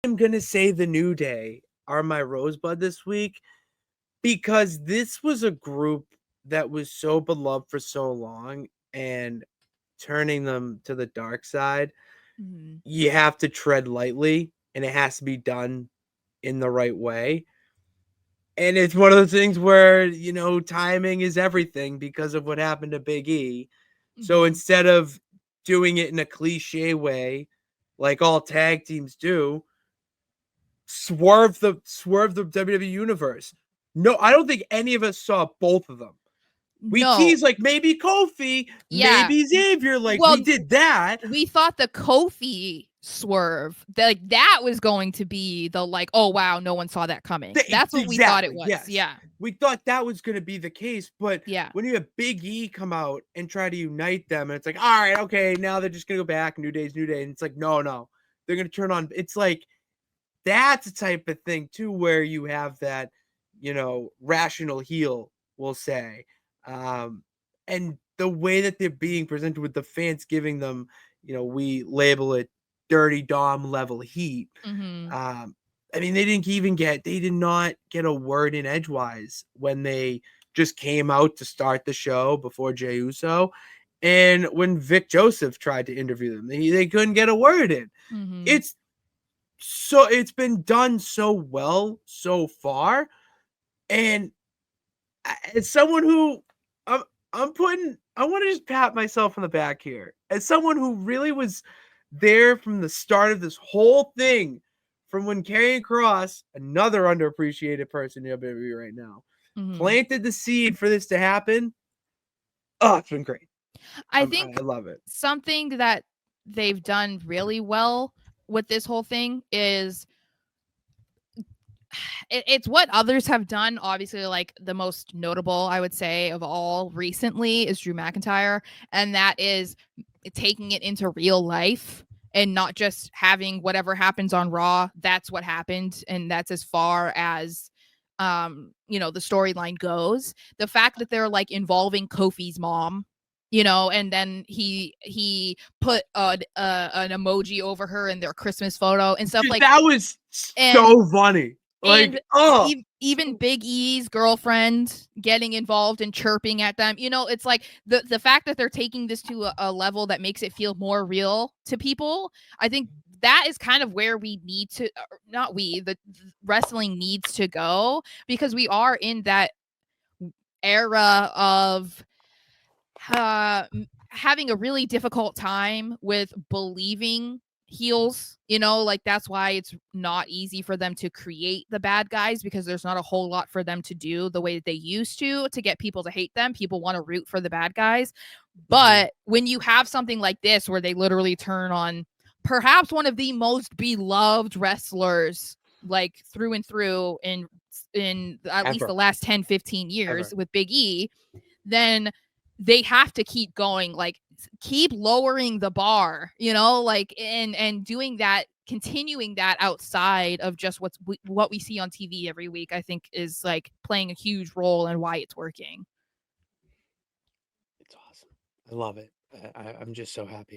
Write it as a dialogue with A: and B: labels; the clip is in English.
A: I'm going to say the New Day are my rosebud this week because this was a group that was so beloved for so long, and turning them to the dark side,
B: Mhm.
A: you have to tread lightly and it has to be done in the right way. And it's one of those things where, timing is everything because of what happened to Big E. So
B: Mhm.
A: instead of doing it in a cliche way, like all tag teams do, swerve the WWE universe. No, I don't think any of us saw both of them. We
B: No.
A: teased like maybe Kofi,
B: Yeah.
A: maybe Xavier, like we
B: Well,
A: did that.
B: we thought the Kofi swerve, that was going to be the like, oh wow, no one saw that coming. That's what we thought it
A: Exactly,
B: was.
A: yes.
B: Yeah.
A: We thought that was going to be the case, but
B: Yeah.
A: when you have Big E come out and try to unite them, and it's like, all right, okay, now they're just going to go back, New Day's New Day, and it's like, no, they're going to turn on. It's like that's a type of thing too, where you have that, rational heel, we'll say, and the way that they're being presented with the fans giving them, we label it dirty Dom level heat.
B: Mhm.
A: Um, I mean, they did not get a word in edgewise when they just came out to start the show before Jey Uso. And when Vic Joseph tried to interview them, they couldn't get a word in.
B: Mhm.
A: It's it's been done so well so far. And as someone who I'm, I want to just pat myself on the back here. As someone who really was there from the start of this whole thing, from when Karrion Kross, another underappreciated person in WWE right now,
B: Mhm.
A: planted the seed for this to happen. Oh, it's been great.
B: I
A: I
B: think
A: love it.
B: something that they've done really well with this whole thing is it's what others have done. Obviously, like the most notable, I would say, of all recently is Drew McIntyre, and that is taking it into real life and not just having whatever happens on Raw. That's what happened, and that's as far as the storyline goes. The fact that they're like involving Kofi's mom, and then he put an emoji over her in their Christmas photo and stuff
A: Dude,
B: like.
A: that was
B: and
A: so funny.
B: and
A: Like, oh,
B: even Big E's girlfriend getting involved and chirping at them. It's like the fact that they're taking this to a level that makes it feel more real to people. I think that is kind of where we need to, not we, the wrestling needs to go, because we are in that era of having a really difficult time with believing heels, like that's why it's not easy for them to create the bad guys, because there's not a whole lot for them to do the way that they used to get people to hate them. People want to root for the bad guys.
A: mhm.
B: But when you have something like this where they literally turn on perhaps one of the most beloved wrestlers, like through and through, in at least the
A: Ever,
B: last 10-15 years
A: ever.
B: with Big E, then they have to keep going, like keep lowering the bar, like, and doing that, continuing that outside of just what we see on TV every week, I think is like playing a huge role in why it's working.
A: It's awesome. I love it. I'm just so happy